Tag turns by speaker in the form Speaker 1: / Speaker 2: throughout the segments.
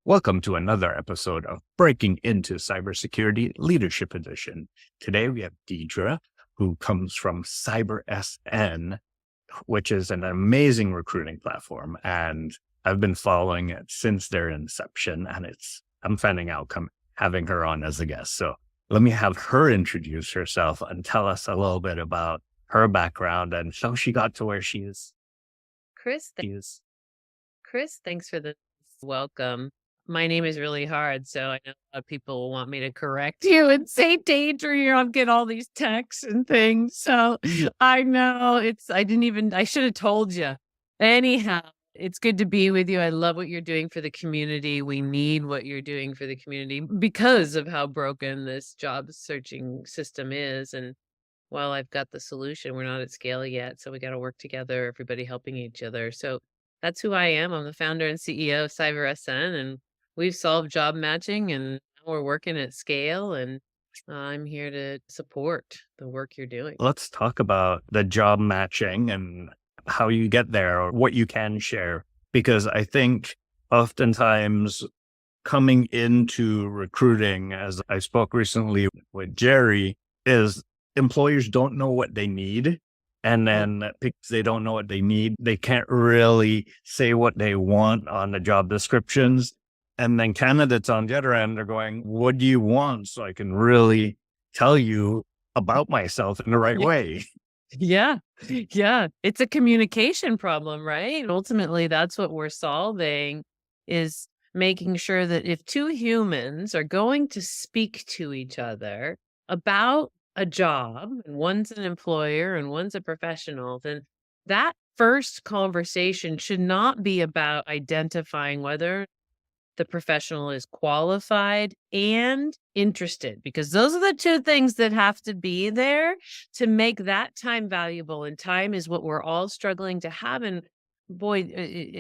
Speaker 1: Welcome to another episode of Breaking Into Cybersecurity Leadership Edition. Today we have Deidre, who comes from CyberSN, which is an amazing recruiting platform. And I've been following it since their inception, and I'm finding out having her on as a guest. So let me have her introduce herself and tell us a little bit about her background and how she got to where she is.
Speaker 2: Chris, thanks for the welcome. My name is really hard, so I know a lot of people will want me to correct you and say Deidre. I'll get all these texts and things. So I know I should have told you. Anyhow, it's good to be with you. I love what you're doing for the community. We need what you're doing for the community because of how broken this job searching system is. And while I've got the solution, we're not at scale yet. So we got to work together, everybody helping each other. So that's who I am. I'm the founder and CEO of CyberSN, and we've solved job matching, and now we're working at scale, and I'm here to support the work you're doing.
Speaker 1: Let's talk about the job matching and how you get there or what you can share. Because I think oftentimes coming into recruiting, as I spoke recently with Jerry, is employers don't know what they need. And then because they don't know what they need, they can't really say what they want on the job descriptions. And then candidates on the other end are going, what do you want? So I can really tell you about myself in the right way.
Speaker 2: Yeah. Yeah. It's a communication problem, right? Ultimately, that's what we're solving, is making sure that if two humans are going to speak to each other about a job, and one's an employer and one's a professional, then that first conversation should not be about identifying whether the professional is qualified and interested, because those are the two things that have to be there to make that time valuable. And time is what we're all struggling to have. And boy,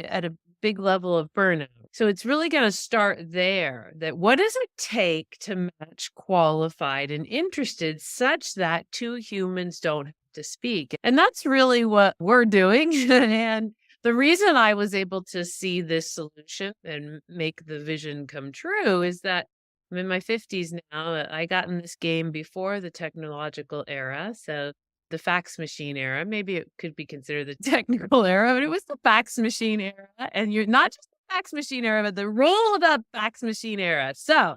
Speaker 2: at a big level of burnout. So it's really going to start there, that what does it take to match qualified and interested such that two humans don't have to speak? And that's really what we're doing. And the reason I was able to see this solution and make the vision come true is that I'm in my 50s now. I got in this game before the technological era. So the fax machine era, maybe it could be considered the technical era, but it was the fax machine era. And you're not just the fax machine era, but the rolled up fax machine era. So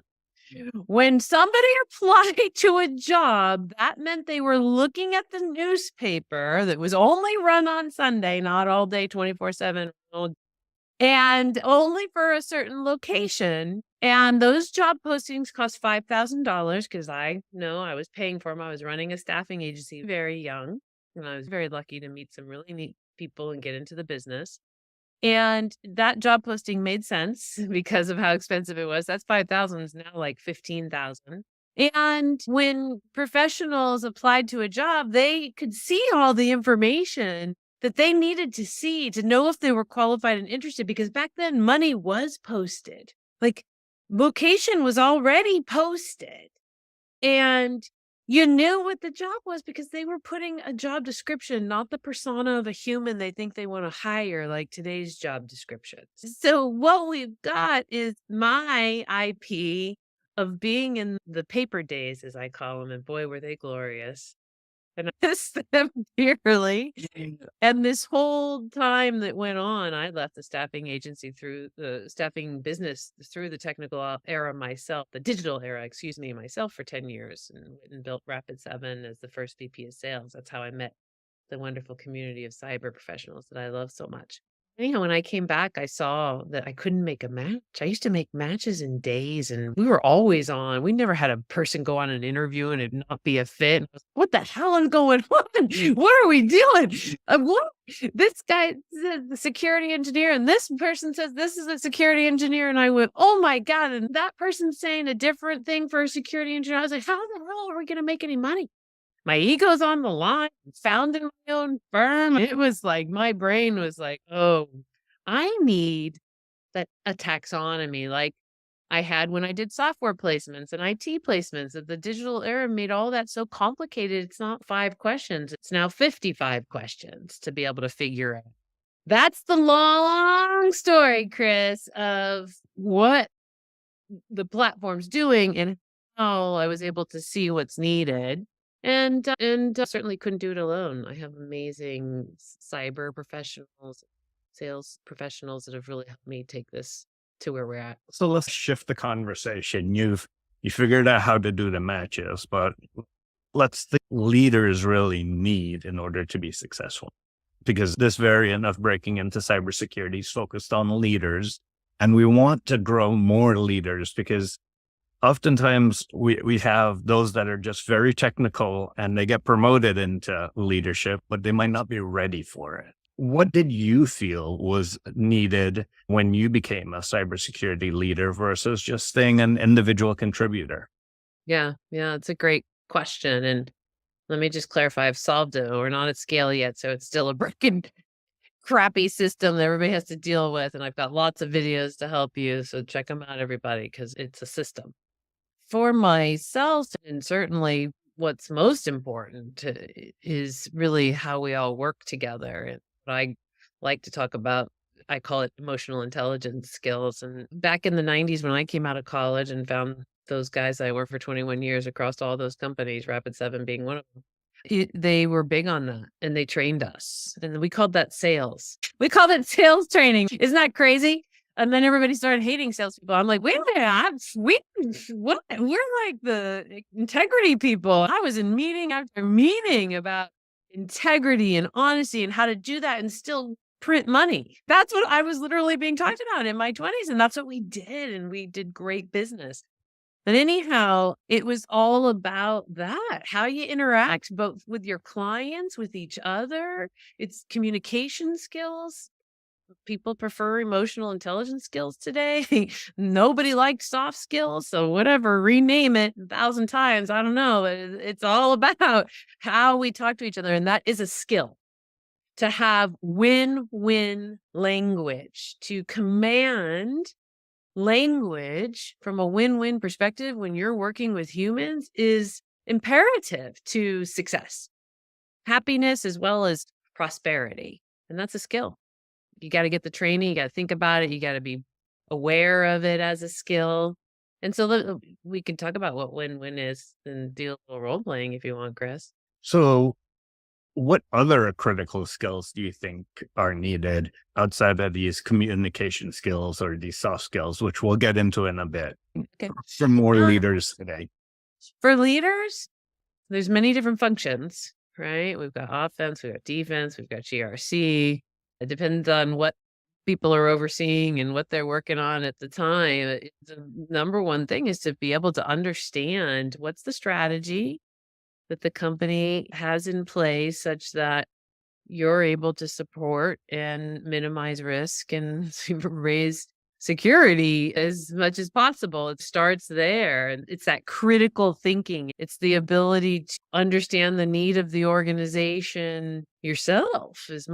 Speaker 2: when somebody applied to a job, that meant they were looking at the newspaper that was only run on Sunday, not all day, 24/7, and only for a certain location. And those job postings cost $5,000 because I know I was paying for them. I was running a staffing agency, very young, and I was very lucky to meet some really neat people and get into the business. And that job posting made sense because of how expensive it was. That's 5,000 is now like 15,000. And when professionals applied to a job, they could see all the information that they needed to see to know if they were qualified and interested, because back then money was posted. Like, location was already posted. And you knew what the job was because they were putting a job description, not the persona of a human they think they want to hire, like today's job descriptions. So what we've got is my IP of being in the paper days, as I call them, and boy, were they glorious. And I miss them dearly. And this whole time that went on, I left the staffing agency through the staffing business through the technical era myself, the digital era, excuse me, myself for 10 years, and went and built Rapid7 as the first VP of sales. That's how I met the wonderful community of cyber professionals that I love so much. Anyhow, when I came back, I saw that I couldn't make a match. I used to make matches in days, and we were always on. We never had a person go on an interview and it not be a fit. And I was, what the hell is going on? What are we doing? What? This guy says the security engineer, and this person says this is a security engineer. And I went, oh my God. And that person's saying a different thing for a security engineer. I was like, how the hell are we going to make any money? My ego's on the line, founding my own firm. It was like, my brain was like, oh, I need a taxonomy like I had when I did software placements and IT placements. That the digital era made all that so complicated. It's not 5 questions. It's now 55 questions to be able to figure out. That's the long story, Chris, of what the platform's doing and how I was able to see what's needed. And certainly couldn't do it alone. I have amazing cyber professionals, sales professionals that have really helped me take this to where we're at.
Speaker 1: So let's shift the conversation. You figured out how to do the matches, but let's think leaders really need in order to be successful. Because this variant of breaking into cybersecurity is focused on leaders, and we want to grow more leaders because oftentimes we have those that are just very technical and they get promoted into leadership, but they might not be ready for it. What did you feel was needed when you became a cybersecurity leader versus just staying an individual contributor?
Speaker 2: Yeah, yeah, it's a great question. And let me just clarify, I've solved it. We're not at scale yet, so it's still a broken, crappy system that everybody has to deal with. And I've got lots of videos to help you. So check them out, everybody, because it's a system. For myself, and certainly what's most important is really how we all work together. And what I like to talk about, I call it emotional intelligence skills. And back in the 90s, when I came out of college and found those guys I worked for 21 years across all those companies, Rapid7 being one of them, they were big on that and they trained us. And we called that sales. We called it sales training. Isn't that crazy? And then everybody started hating salespeople. I'm like, wait a minute, we're like the integrity people. I was in meeting after meeting about integrity and honesty and how to do that and still print money. That's what I was literally being talked about in my 20s. And that's what we did. And we did great business. But anyhow, it was all about that, how you interact both with your clients, with each other. It's communication skills. People prefer emotional intelligence skills today. Nobody likes soft skills. So whatever, rename it 1,000 times. I don't know. It's all about how we talk to each other. And that is a skill, to have win-win language, to command language from a win-win perspective when you're working with humans is imperative to success, happiness, as well as prosperity. And that's a skill. You got to get the training. You got to think about it. You got to be aware of it as a skill. And so we can talk about what win-win is and do a little role playing if you want, Chris.
Speaker 1: So what other critical skills do you think are needed outside of these communication skills or these soft skills, which we'll get into in a bit,
Speaker 2: Okay.
Speaker 1: for more
Speaker 2: Uh,
Speaker 1: leaders today?
Speaker 2: For leaders, there's many different functions, right? We've got offense, we've got defense, we've got GRC. It depends on what people are overseeing and what they're working on at the time. The number one thing is to be able to understand what's the strategy that the company has in place such that you're able to support and minimize risk and raise security as much as possible. It starts there. And it's that critical thinking. It's the ability to understand the need of the organization yourself as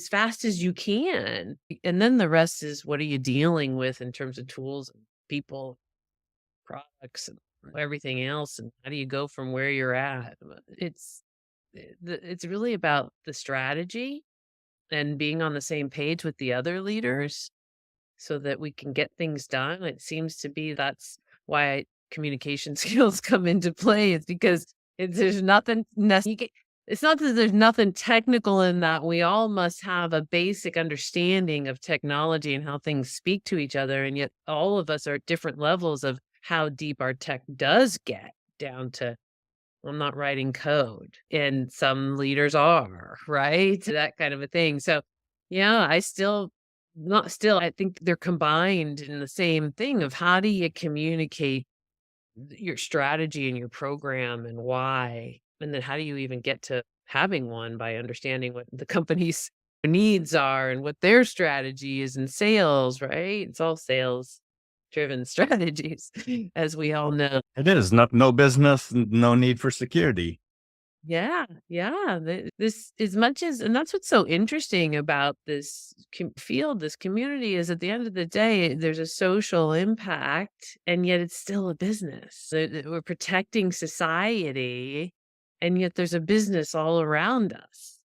Speaker 2: fast as you can. And then the rest is, what are you dealing with in terms of tools and people, products and everything else, and how do you go from where you're at? It's really about the strategy and being on the same page with the other leaders so that we can get things done. It seems to be that's why communication skills come into play. It's because there's nothing it's not that there's nothing technical in that. We all must have a basic understanding of technology and how things speak to each other. And yet all of us are at different levels of how deep our tech does get down to, I'm not writing code. And some leaders are, right? That kind of a thing. So yeah, I think they're combined in the same thing of how do you communicate your strategy and your program and why, and then how do you even get to having one by understanding what the company's needs are and what their strategy is in sales, right? It's all sales driven strategies, as we all know.
Speaker 1: It is no business, no need for security.
Speaker 2: Yeah, yeah. This as much as, and that's what's so interesting about this field, this community, is at the end of the day, there's a social impact, and yet it's still a business. We're protecting society, and yet there's a business all around us,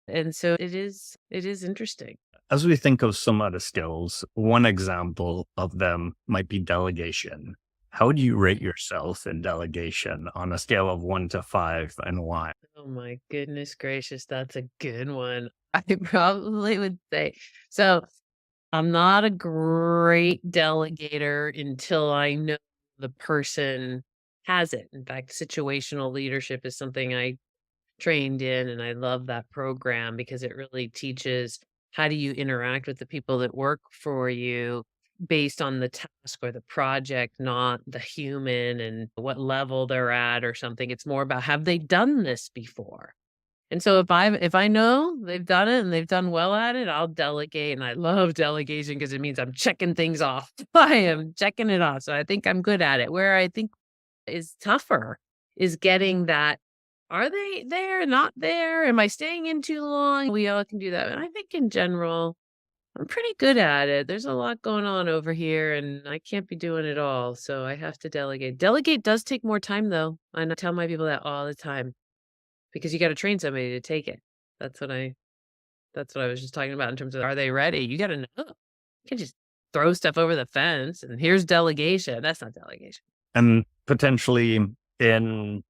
Speaker 2: and so it is interesting.
Speaker 1: As we think of some other skills, one example of them might be delegation. How do you rate yourself in delegation on a scale of 1 to 5 and why?
Speaker 2: Oh my goodness gracious, that's a good one. I probably would say so. I'm not a great delegator until I know the person has it. In fact, situational leadership is something I trained in, and I love that program because it really teaches how do you interact with the people that work for you based on the task or the project, not the human and what level they're at or something. It's more about have they done this before? And so if I know they've done it and they've done well at it, I'll delegate, and I love delegation because it means I'm checking things off. I am checking it off, so I think I'm good at it. Where I think is tougher is getting that, are they there, not there? Am I staying in too long? We all can do that, and I think in general, I'm pretty good at it. There's a lot going on over here, and I can't be doing it all, so I have to delegate. Delegate does take more time, though, and I tell my people that all the time. Because you gotta train somebody to take it. That's what I that's what I was just talking about in terms of, are they ready? You gotta know. You can't just throw stuff over the fence and here's delegation. That's not delegation.
Speaker 1: And potentially in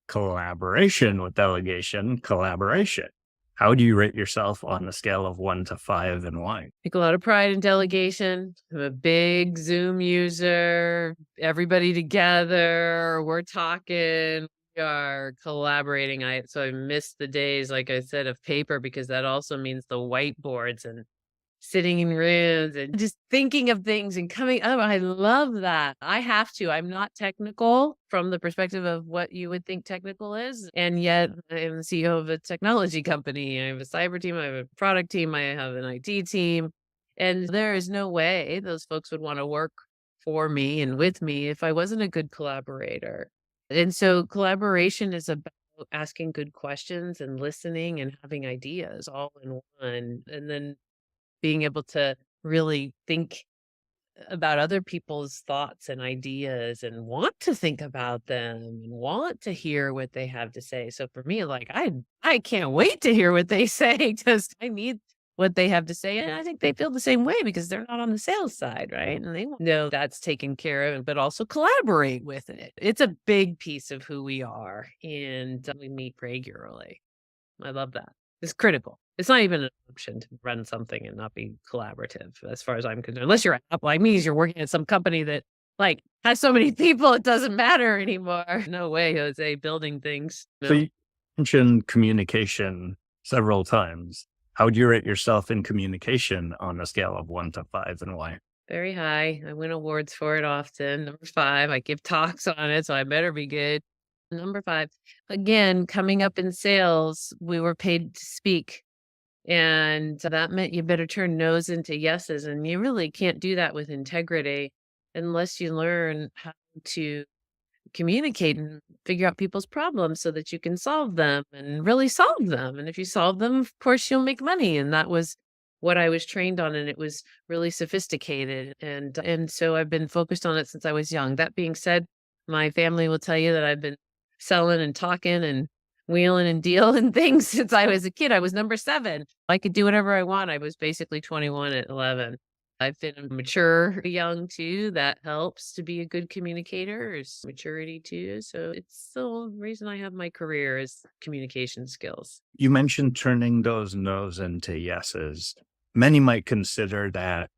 Speaker 1: collaboration with delegation, collaboration. How do you rate yourself on a scale of 1 to 5 and why?
Speaker 2: Take a lot of pride in delegation. I'm a big Zoom user. Everybody together. We're talking. We are collaborating. So I miss the days, like I said, of paper because that also means the whiteboards and sitting in rooms and just thinking of things and coming up. I love that. I have to. I'm not technical from the perspective of what you would think technical is. And yet I am the CEO of a technology company. I have a cyber team, I have a product team, I have an IT team. And there is no way those folks would want to work for me and with me if I wasn't a good collaborator. And so collaboration is about asking good questions and listening and having ideas all in one. And then being able to really think about other people's thoughts and ideas and want to think about them and want to hear what they have to say. So for me, like I can't wait to hear what they say because I need what they have to say. And I think they feel the same way because they're not on the sales side, right? And they know that's taken care of, but also collaborate with it. It's a big piece of who we are. And we meet regularly. I love that. It's critical. It's not even an option to run something and not be collaborative as far as I'm concerned. Unless you're at Apple, like me, you're working at some company that like has so many people, it doesn't matter anymore. No way, Jose, building things.
Speaker 1: So
Speaker 2: No.
Speaker 1: you mentioned communication several times. How would you rate yourself in communication on a scale of 1 to 5 and why?
Speaker 2: Very high. I win awards for it often. Number 5, I give talks on it, so I better be good. Number 5, again, coming up in sales, we were paid to speak. And that meant you better turn no's into yeses. And you really can't do that with integrity unless you learn how to communicate and figure out people's problems so that you can solve them and really solve them. And if you solve them, of course, you'll make money. And that was what I was trained on. And it was really sophisticated. And so I've been focused on it since I was young. That being said, my family will tell you that I've been selling and talking and wheeling and dealing things since I was a kid. I was number 7. I could do whatever I want. I was basically 21 at 11. I've been mature young too. That helps to be a good communicator is maturity too. So it's the reason I have my career is communication skills.
Speaker 1: You mentioned turning those no's into yeses. Many might consider that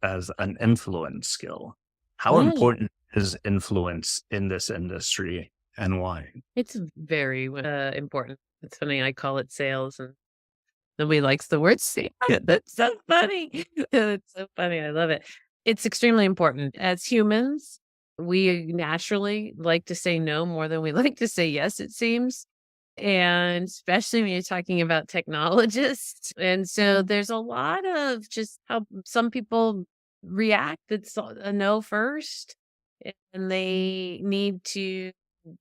Speaker 1: as an influence skill. How
Speaker 2: Yeah.
Speaker 1: important is influence in this industry and why?
Speaker 2: It's very important. It's funny. I call it sales and nobody likes the word sales. That's so funny. It's so funny. I love it. It's extremely important. As humans, we naturally like to say no more than we like to say yes, it seems. And especially when you're talking about technologists. And so there's a lot of just how some people react. It's a no first, and they need to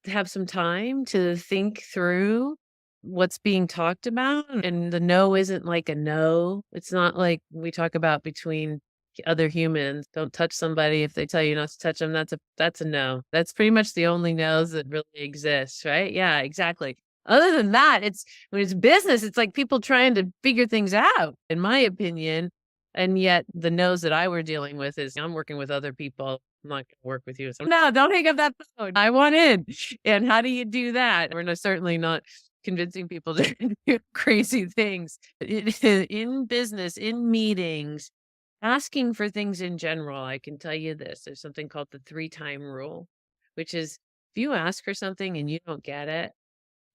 Speaker 2: have some time to think through what's being talked about. And the no isn't like a no. It's not like we talk about between other humans. Don't touch somebody if they tell you not to touch them. That's a no. That's pretty much the only no's that really exist, right? Yeah, exactly. Other than that, it's when it's business, it's like people trying to figure things out, in my opinion. And yet the no's that I were dealing with is, I'm working with other people. I'm not going to work with you. So, no, don't hang up that phone. I want in. And how do you do that? Certainly not convincing people to do crazy things in business, in meetings, asking for things in general. I can tell you this, there's something called the 3-time rule, which is if you ask for something and you don't get it,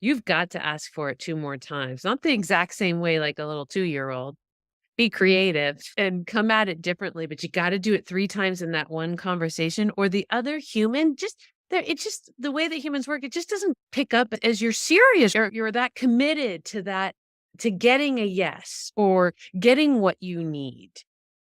Speaker 2: you've got to ask for it 2 more times. Not the exact same way like a little 2-year-old. Be creative and come at it differently, but you gotta do it 3 times in that one conversation, or the other human just there it's just the way that humans work, it just doesn't pick up as you're serious, you're that committed to that, to getting a yes or getting what you need.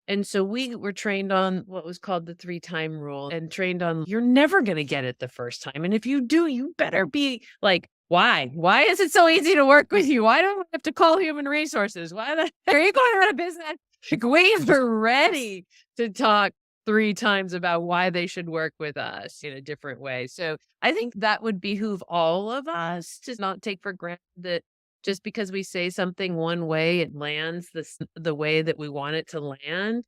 Speaker 2: And so we were trained on what was called the 3-time rule, and trained on you're never gonna get it the first time, and if you do, you better be like, "Why? Why is it so easy to work with you? Why do I have to call human resources? Why the are you going out of business?" Like, we were ready to talk 3 times about why they should work with us in a different way. So, I think that would behoove all of us to not take for granted that just because we say something one way, it lands the way that we want it to land.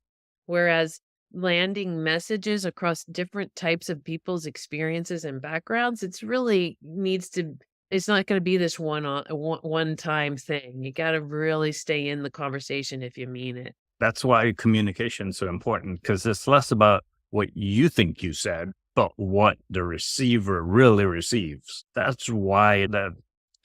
Speaker 2: Whereas landing messages across different types of people's experiences and backgrounds, it's really needs to it's not gonna be this one-time thing. You gotta really stay in the conversation if you mean it.
Speaker 1: That's why communication is so important because it's less about what you think you said, but what the receiver really receives. That's why the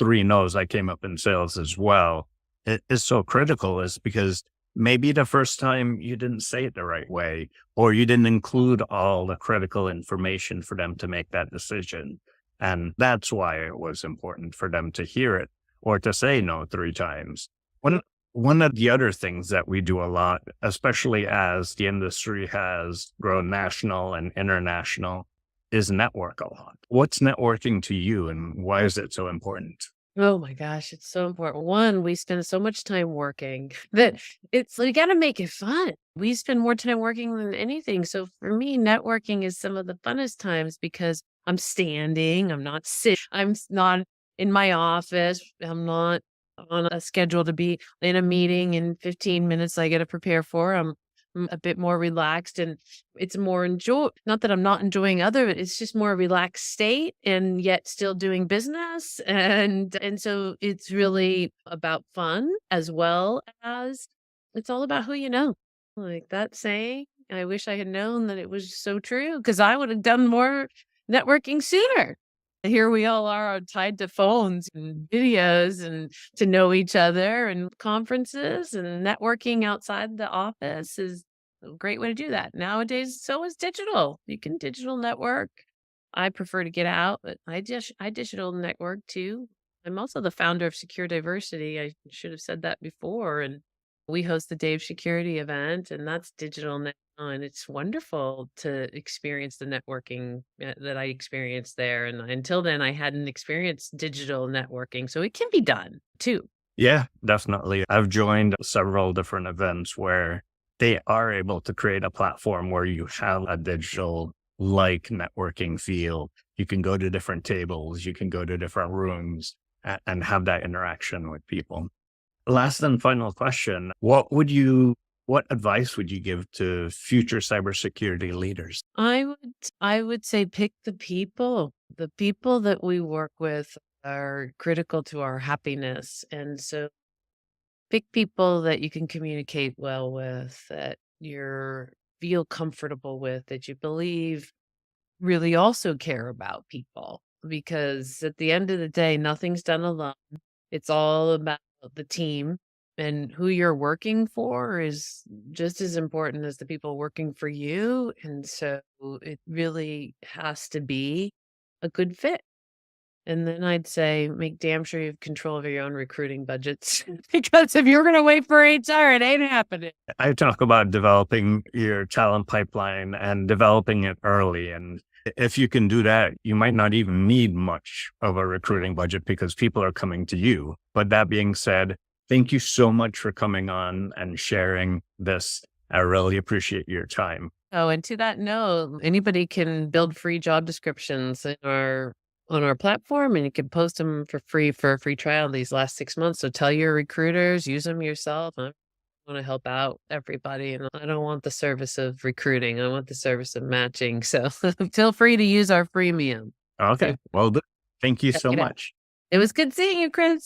Speaker 1: 3 no's I came up in sales as well. It is so critical is because maybe the first time you didn't say it the right way, or you didn't include all the critical information for them to make that decision. And that's why it was important for them to hear it or to say no 3 times. One of the other things that we do a lot, especially as the industry has grown national and international, is network a lot. What's networking to you and why is it so important?
Speaker 2: Oh my gosh, it's so important. One, we spend so much time working that it's you gotta make it fun. We spend more time working than anything. So for me, networking is some of the funnest times because I'm standing, I'm not sitting, not in my office, I'm not on a schedule to be in a meeting in 15 minutes I got to prepare for. I'm a bit more relaxed, and it's more enjoy not that I'm not enjoying other it's just more a relaxed state and yet still doing business, and so it's really about fun as well as it's all about who you know. Like that saying, I wish I had known that it was so true because I would have done more networking sooner. Here we all are tied to phones and videos and to know each other, and conferences and networking outside the office is a great way to do that. Nowadays, so is digital. You can digital network. I prefer to get out, but I digital network too. I'm also the founder of Secure Diversity. I should have said that before. And we host the Dave Security event, and that's digital now. And it's wonderful to experience the networking that I experienced there. And until then, I hadn't experienced digital networking. So it can be done too.
Speaker 1: Yeah, definitely. I've joined several different events where they are able to create a platform where you have a digital like networking feel. You can go to different tables, you can go to different rooms and have that interaction with people. Last and final question. What advice would you give to future cybersecurity leaders?
Speaker 2: I would say pick the people. The people that we work with are critical to our happiness. And so pick people that you can communicate well with, that you feel comfortable with, that you believe really also care about people. Because at the end of the day, nothing's done alone. It's all about the team, and who you're working for is just as important as the people working for you. And so it really has to be a good fit. And then I'd say make damn sure you have control over your own recruiting budgets. Because if you're going to wait for HR, it ain't happening.
Speaker 1: I talk about developing your talent pipeline and developing it early. And if you can do that, you might not even need much of a recruiting budget because people are coming to you. But that being said, thank you so much for coming on and sharing this. I really appreciate your time.
Speaker 2: Oh, and to that note, anybody can build free job descriptions in our on our platform, and you can post them for free for a free trial these last 6 months. So tell your recruiters, use them yourself. I'm want to help out everybody, and I don't want the service of recruiting. I want the service of matching. So feel free to use our freemium.
Speaker 1: Okay. Well, thank you so
Speaker 2: Check it out.
Speaker 1: much.
Speaker 2: It was good seeing you, Chris.